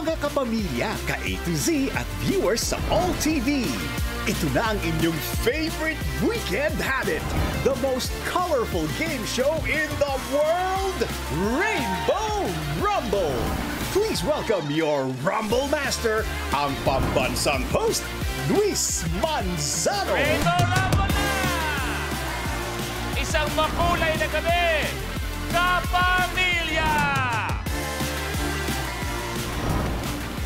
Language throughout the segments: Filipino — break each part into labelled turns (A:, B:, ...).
A: Mga kapamilya, ka-A to Z at viewers sa All TV. Ito na ang inyong favorite weekend habit. The most colorful game show in the world, Rainbow Rumble. Please welcome your Rumble Master, ang pambansang host, Luis Manzano.
B: Rainbow Rumble na! Isang makulay na gabi, kapamilya!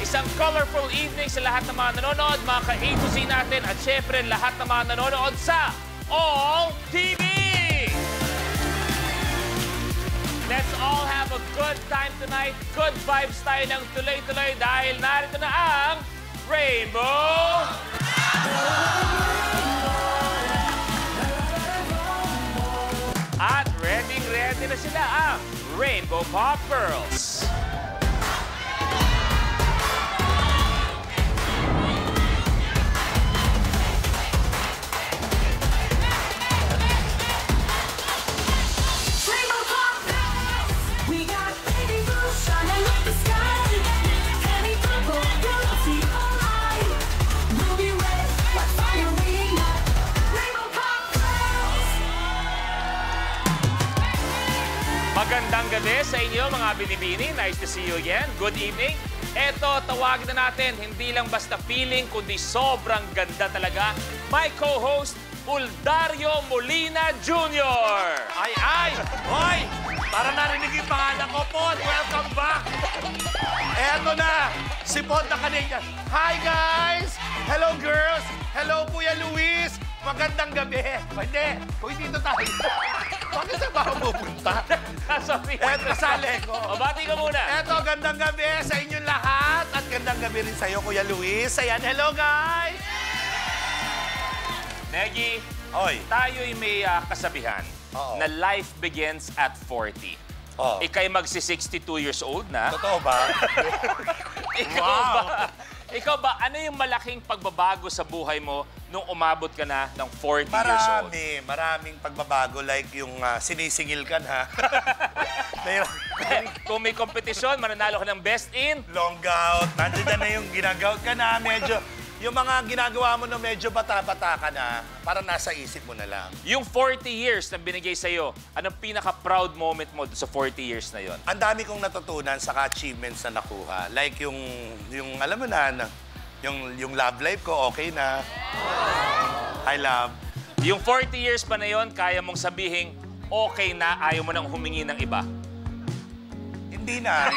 B: Isang colorful evening sa lahat ng mga nanonood, mga ka-A to Z natin, at syempre lahat ng mga nanonood sa All TV! Let's all have a good time tonight. Good vibes tayo ng tuloy-tuloy dahil narito na ang Rainbow! At ready na sila ang Rainbow Pop Girls. Magandang gabi sa inyo mga binibini. Nice to see you again. Good evening. Eto, tawagin na natin, hindi lang basta feeling, kundi sobrang ganda talaga. My co-host, Uldario Molina Jr.
C: Ay! Hoy! Para narinig yung pangalan ko, Pod. Welcome back! Eto na, si Pod na kanina. Hi, guys! Hello, girls! Hello, Kuya Luis! Magandang gabi. Hindi, kung dito tayo. Bakit sa ba pupunta?
B: Sorry.
C: Eto, sali ko.
B: O, bati ka muna.
C: Eto, gandang gabi sa inyong lahat. At gandang gabi rin sa'yo, Kuya Luis. Ayan, hello, guys!
B: Negi,
C: Oy.
B: tayo'y may kasabihan na life begins at 40. Ika'y magsi-62 years old na.
C: Totoo ba?
B: Ikaw ba, ano yung malaking pagbabago sa buhay mo nung umabot ka na ng 40 years old?
C: Maraming pagbabago. Like yung sinisingil ka na.
B: Kung may kompetisyon, mananalo ka ng best in.
C: Long gout. Nandiyan na yung ginagout ka na. Medyo, yung mga ginagawa mo na medyo bata-bata ka na, para nasa isip mo na lang.
B: Yung 40 years na binigay sa'yo, anong pinaka-proud moment mo sa 40 years na yon?
C: Ang dami kong natutunan sa achievements na nakuha. Like yung alam mo na, yung love life ko, okay na. I love.
B: Yung 40 years pa na yon, kaya mong sabihin, okay na, ayaw mo nang humingi ng iba?
C: Hindi na.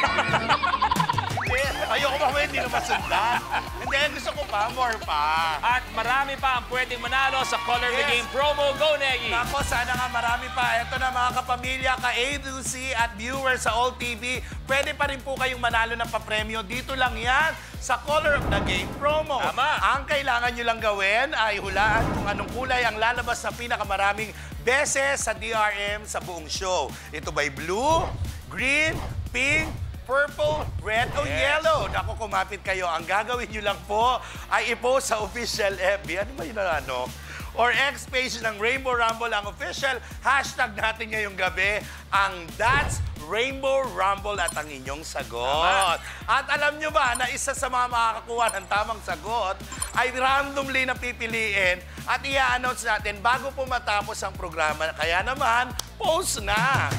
C: Ayoko ba hindi na masundan? Hindi, gusto ko pa, more pa.
B: At marami pa ang pwedeng manalo sa Color the Game promo. Go, Negi!
C: Nako, sana nga marami pa. Ito na mga kapamilya, ka-A to Z at viewers sa All TV. Pwede pa rin po kayong manalo ng papremyo. Dito lang yan sa Color of the Game promo.
B: Tama.
C: Ang kailangan nyo lang gawin ay hulaan kung anong kulay ang lalabas sa pinakamaraming beses sa DRM sa buong show. Ito ba'y blue, green, pink, purple, red, o yellow. Naku, kumapit kayo. Ang gagawin nyo lang po ay i-post sa official FB. Ano ba yun na ano? Or X page ng Rainbow Rumble, ang official hashtag natin ngayong gabi, ang That's Rainbow Rumble at ang inyong sagot. At alam nyo ba na isa sa mga makakakuha ng tamang sagot ay randomly na pipiliin at i-announce natin bago po matapos ang programa. Kaya naman, post na!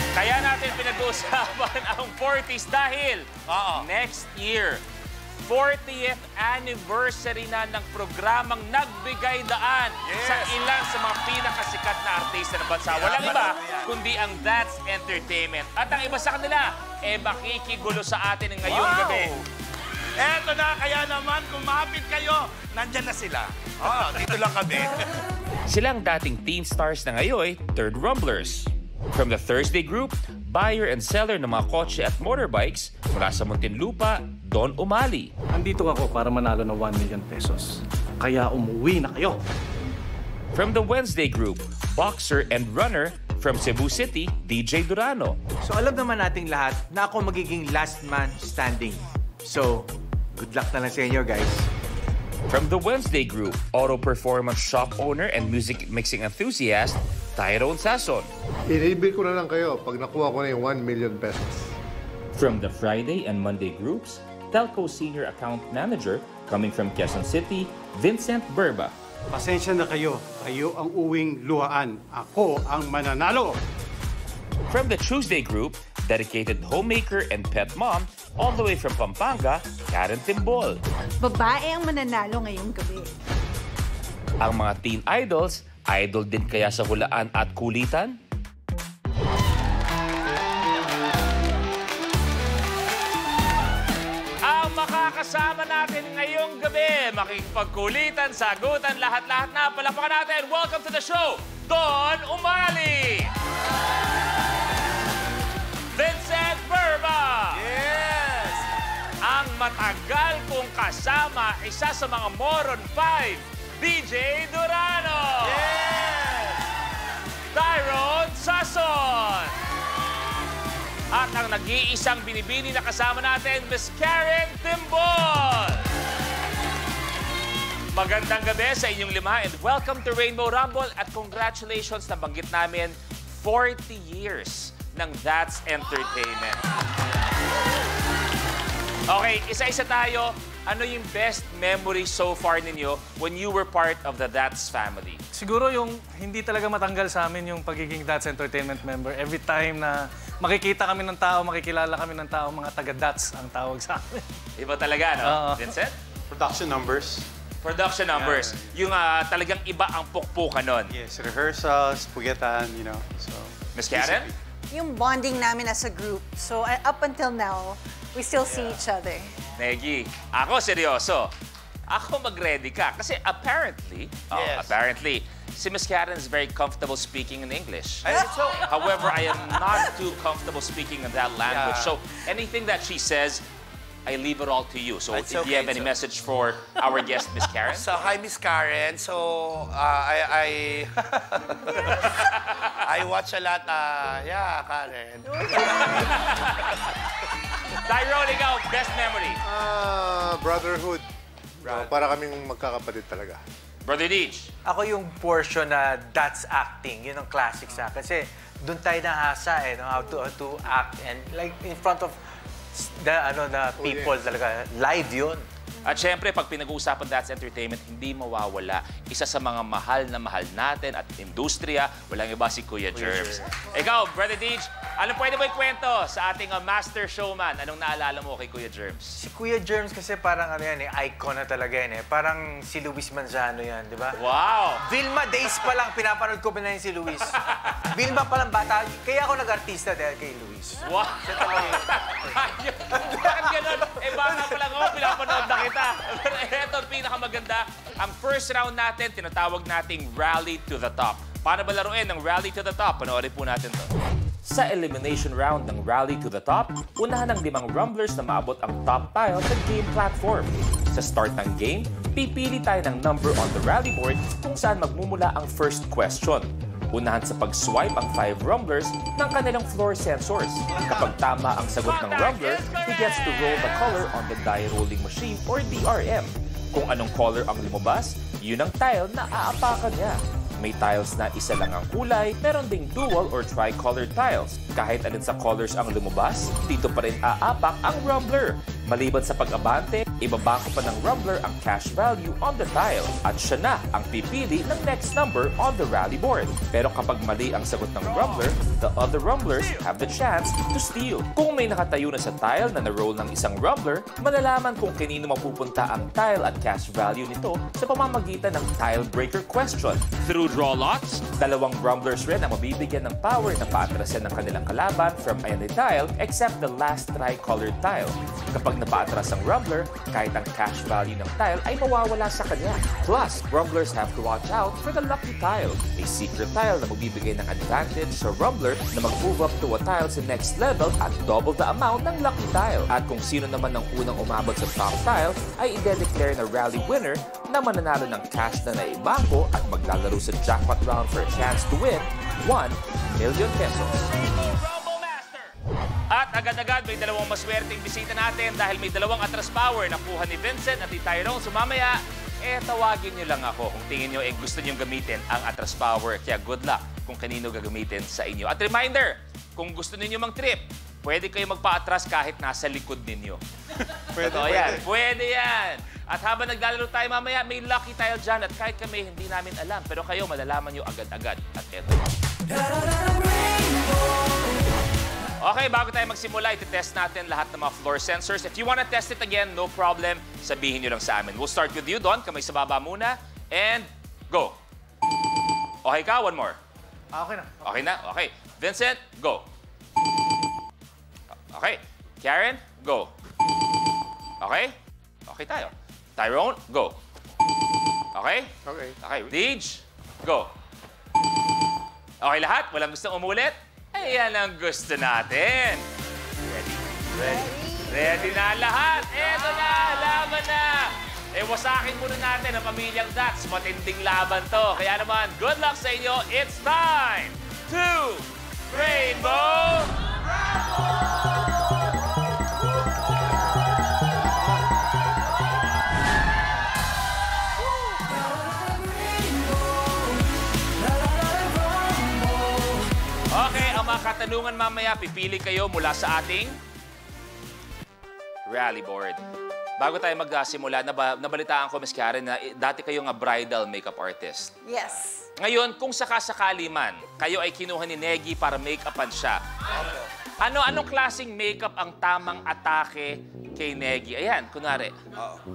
B: Kaya natin pinag-uusapan ang 40s dahil next year, 40th anniversary na ng programang nagbigay daan sa ilan sa mga pinakasikat na artista ng bansa. Walang iba kundi ang That's Entertainment. At ang iba sa kanila, makikigulo sa atin ngayong gabi.
C: Eto na, kaya naman, kumapit kayo, nandyan na sila. Dito lang kami.
B: Silang dating teen stars na ngayon, Third Rumblers. From the Thursday group, buyer and seller ng mga kotse at motorbikes mula sa Muntinlupa, Don Umali.
D: Andito ako para manalo ng 1 million pesos. Kaya umuwi na kayo.
B: From the Wednesday group, boxer and runner from Cebu City, DJ Durano.
E: So alam naman nating lahat na ako magiging last man standing. So, good luck na lang sa inyo, guys.
B: From the Wednesday group, auto performance shop owner and music mixing enthusiast, Tyrone Sason.
F: Inibig ko na lang kayo pag nakuha ko na yung 1 million pesos.
B: From the Friday and Monday groups, Telco Senior Account Manager coming from Quezon City, Vincent Berba.
F: Pasensya na kayo. Kayo ang uwing luhaan. Ako ang mananalo.
B: From the Tuesday Group, dedicated homemaker and pet mom, all the way from Pampanga, Karen Timbol.
G: Babae ang mananalo ngayong gabi.
B: Ang mga teen idols, idol din kaya sa hulaan at kulitan? Ang makakasama natin ngayong gabi, makikipagkulitan, sagutan, lahat-lahat na. Palakpakan natin. Welcome to the show, Don Umali! Vincent Berba!
C: Yes!
B: Ang matagal kong kasama, isa sa mga Moron 5, DJ Durano!
C: Yes!
B: Tyrone Sason! At ang nag-iisang binibini na kasama natin, Miss Karen Timbol! Magandang gabi sa inyong lima and welcome to Rainbow Rumble at congratulations na banggit namin 40 years ng That's Entertainment. Okay, isa-isa tayo. Ano yung best memory so far ninyo when you were part of the That's family?
H: Siguro yung hindi talaga matanggal sa amin yung pagiging That's Entertainment member. Every time na makikita kami ng tao, makikilala kami ng tao, mga taga-That's ang tawag sa amin.
B: Iba talaga, no? Vincent?
I: Production numbers.
B: Production numbers. Yung talagang iba ang pukpukan nun.
I: Yes, rehearsals, pugatan, you know. So,
B: Miss Karen?
G: Yung bonding namin as a group. So up until now, we still see each other.
B: Negi, ako seryoso. Ako mag-ready ka. Kasi apparently, si Miss Karen is very comfortable speaking in English. However, I am not too comfortable speaking in that language.
C: Yeah.
B: So anything that she says, I leave it all to you. So
C: It's
B: if you have any message for our guest, Miss Karen?
C: So, hi, Miss Karen. So, I watch a lot, Karen.
B: Tyrone, ikaw, best memory.
I: brotherhood. Para kaming magkakapatid talaga.
B: Brother Deej.
E: Ako yung portion na that's acting, yun ang classic sa akin. Kasi doon tayo nahasa no? How to act and like in front of the people talaga. Live yun.
B: At syempre, pag pinag-uusapan That's Entertainment, hindi mawawala. Isa sa mga mahal natin at industriya, walang iba si Kuya Germs. Ikaw, Brother Deej, ano pwede mo ikwento sa ating master showman? Anong naalala mo kay Kuya Germs?
E: Si Kuya Germs kasi parang icon na talaga yan eh. Parang si Luis Manzano yan, di ba?
B: Wow!
E: Vilma days pa lang, pinapanood ko pa na yun si Luis. Vilma pa lang bata. Kaya ako nag-artista dahil kay Luis.
B: Wow! Bakit ganun? Baka pa lang ako, pinapanood na kita. Pero ito ang pinakamaganda. Ang first round natin, tinatawag nating Rally to the Top. Paano ba laruin ng Rally to the Top? Panoorin po natin to. Sa elimination round ng Rally to the Top, unahan ng 5 rumblers na maabot ang top tile sa game platform. Sa start ng game, pipili tayo ng number on the rally board kung saan magmumula ang first question. Unahan sa pag-swipe ang 5 rumblers ng kanilang floor sensors. Kapag tama ang sagot ng rumbler, he gets to roll the color on the die rolling machine or DRM. Kung anong color ang lumabas, yun ang tile na aapakan niya. May tiles na isa lang ang kulay, meron ding dual or tri-colored tiles. Kahit alin sa colors ang lumabas, dito pa rin aapak ang rumbler. Maliban sa pag-abante, ibabako pa ng rumbler ang cash value on the tile at siya na ang pipili ng next number on the rally board. Pero kapag mali ang sagot ng rumbler, the other rumblers have the chance to steal. Kung may nakatayo na sa tile na na-roll ng isang rumbler, malalaman kung kanino mapupunta ang tile at cash value nito sa pamamagitan ng tile breaker question. Through draw lots, 2 rumblers rin ang mabibigyan ng power na paatrasan ng kanilang kalaban from any tile except the last tri-colored tile. Kapag napaatras ang rumbler, kahit ang cash value ng tile ay mawawala sa kanya. Plus, rumblers have to watch out for the lucky tile, a secret tile na magbibigay ng advantage sa rumbler na mag-move up to a tile sa next level at double the amount ng lucky tile. At kung sino naman ang unang umabot sa top tile ay i-declare na rally winner na mananalo ng cash na naibangko at maglalaro sa jackpot round for a chance to win 1 million pesos. At agad-agad may 2 maswerteng bisita natin dahil may 2 atras power na kuha ni Vincent at ni Tyrone. So mamaya, tawagin nyo lang ako kung tingin nyo gusto nyo gamitin ang atras power. Kaya good luck kung kanino gagamitin sa inyo. At reminder, kung gusto ninyo mang trip, pwede kayo magpa-atras kahit nasa likod ninyo.
I: Pwede,
B: Yan. Pwede yan. At habang naglalaro tayo mamaya, may lucky tile dyan. At kahit kami, hindi namin alam. Pero kayo, malalaman nyo agad-agad. At eto. Okay, bago tayo magsimula, iti-test natin lahat ng mga floor sensors. If you wanna test it again, no problem. Sabihin nyo lang sa amin. We'll start with you, Don. Kamay sa baba muna. And go. Okay ka? One more.
H: Okay na.
B: Okay na? Okay. Vincent, go. Okay. Karen, go. Okay? Okay tayo. Tyrone, go. Okay?
I: Okay.
B: Okay. Deej, go. Okay lahat? Walang gustong umulit? Ayan ang gusto natin. Ready? Ready na lahat. Eto na, laban na. Wasakin muna natin ang pamilyang Dats. Matinding laban to. Kaya naman, good luck sa inyo. It's time to Rainbow Okay, ang mga katanungan mamaya, pipili kayo mula sa ating rally board. Bago tayo magsimula, nabalitaan ko, Ms. Karen, na dati kayo nga bridal makeup artist.
G: Yes.
B: Ngayon, kung sakasakali man, kayo ay kinuha ni Negi para make-upan siya. Anong klaseng makeup ang tamang atake kay Negi? Ayan, kunwari.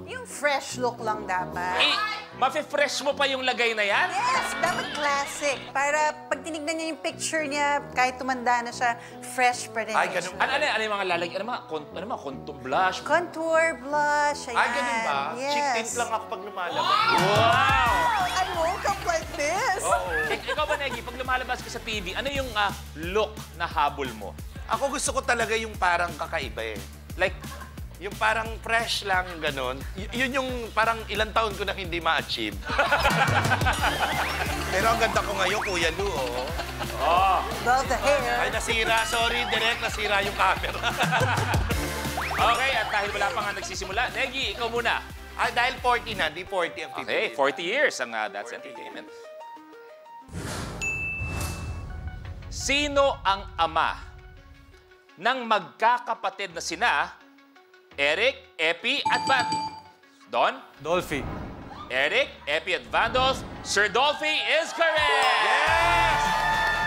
G: Yung fresh look lang dapat.
B: Mafe-fresh mo pa yung lagay na yan?
G: Yes, dapat classic. Para pag tinignan niya yung picture niya, kahit tumanda na siya, fresh pa rin.
C: Ay, ganun.
B: Ano yung mga lalagay? Ano mga contour blush?
G: Contour, blush, ayan.
C: Ay, ganun ba?
G: Yes.
C: Cheek tint lang ako pag lumalabas.
B: Wow!
G: I woke up like this.
B: Ikaw ba, Negi, pag lumalabas ka sa TV, ano yung look na habol mo?
C: Ako gusto ko talaga yung parang kakaiba eh.
B: Like,
C: yung parang fresh lang, ganun. Yun yung parang ilang taon ko na hindi ma-achieve. Pero ang ganda ko ngayon, Kuya Lu, oh.
G: Love the hair.
C: Ay, nasira. Sorry, direct, nasira yung camera.
B: Okay, at dahil wala pa nga nagsisimula, Negi, ikaw muna.
C: Ay, dahil 40 na, di 40 ang 50.
B: Okay, 40 years ang That's Entertainment. Sino ang ama ng magkakapatid na sina Eric, Epi, at Vandolph? Don?
H: Dolphy.
B: Eric, Epi, at Vandolph. Sir Dolphy is correct!
C: Yes!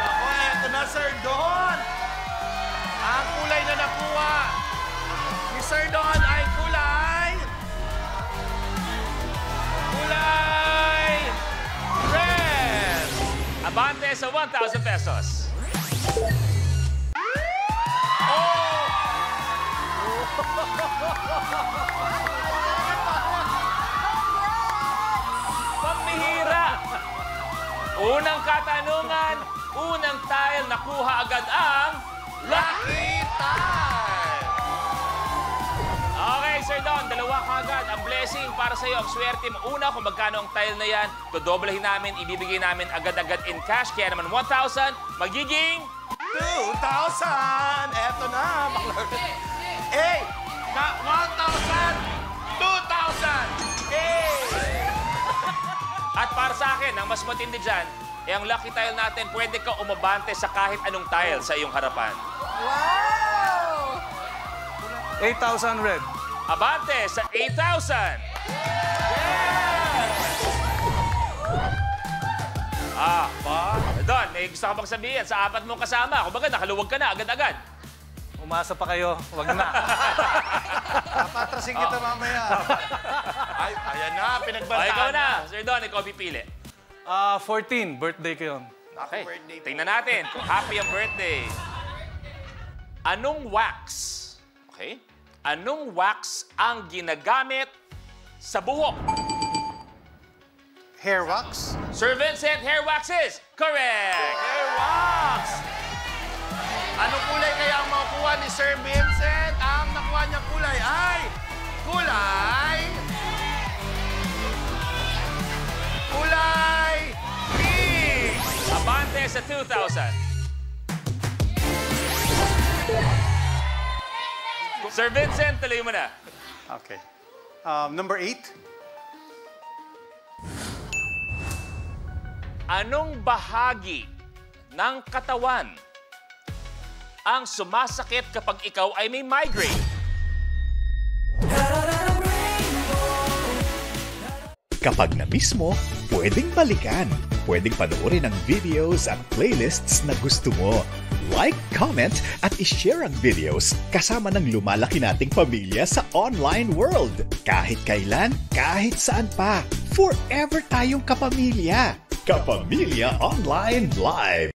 C: Ako, eto na, Sir Don! Ang kulay na nakuha ni Sir Don ay kulay... Kulay... Red!
B: Abante sa 1,000 pesos. Pambihira! Unang katanungan, unang tile, nakuha agad ang
C: Lucky Tile!
B: Okay, Sir Don, dalawa ka agad. Ang blessing para sa iyo, ang swerte mo. Una, kung magkano ang tile na yan, dodoblahin namin, ibibigay namin agad-agad in cash. Kaya naman 1,000, magiging
C: 2,000! Eto na, maklaro. Hey! 1,000! 2,000! Hey!
B: At para sa akin, ang mas matindi dyan, ang lucky tile natin, pwede ka umabante sa kahit anong tile sa iyong harapan.
G: Wow!
H: 8,000 red.
B: Abante sa 8,000! Don, may gusto ka bang sabihin sa apat mong kasama? Kung baga, nakaluwag ka na agad-agad.
H: Umasa pa kayo, wag na.
I: Papatrasin kita mamaya.
C: Ay, ayan na, pinagbantaan.
B: Ikaw na, Sir Don, ikaw pipili.
H: 14, birthday ko yun.
B: Okay,
C: birthday.
B: tingnan natin kung happy ang birthday. Anong wax? Okay. Anong wax ang ginagamit sa buhok?
I: Hair wax?
B: Sir Vincent, hair waxes. Correct!
C: Hair wax! Anong kulay kaya ang makukuha ni Sir Vincent? Ang nakuha niyang kulay ay... Kulay... Kulay... Pink!
B: Abante sa 2,000. Sir Vincent, tuloy mo na.
I: Okay. Number 8?
B: Anong bahagi ng katawan ang sumasakit kapag ikaw ay may migraine.
A: Kapag na-miss mo, pwedeng balikan. Pwedeng panoorin ang videos at playlists na gusto mo. Like, comment, at ishare ang videos kasama ng lumalaki nating pamilya sa online world. Kahit kailan, kahit saan pa. Forever tayong kapamilya. Kapamilya Online Live.